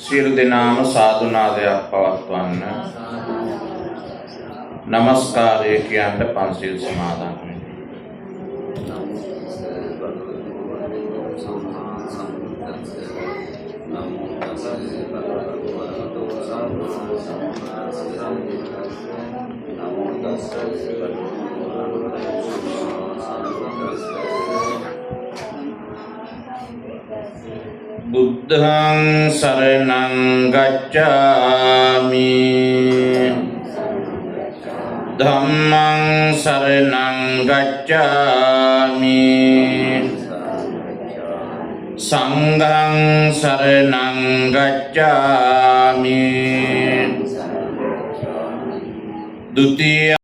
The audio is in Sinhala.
සියලු දෙනාම සාදු නාදයක් පවත්වන්න. නමස්කාරය කියන්න පන්සිල් සමාදන් වෙන්න. බුද්ධං සරණං ගච්ඡාමි ධම්මං සරණං ගච්ඡාමි සංඝං සරණං ගච්ඡාමි ဒုတိယ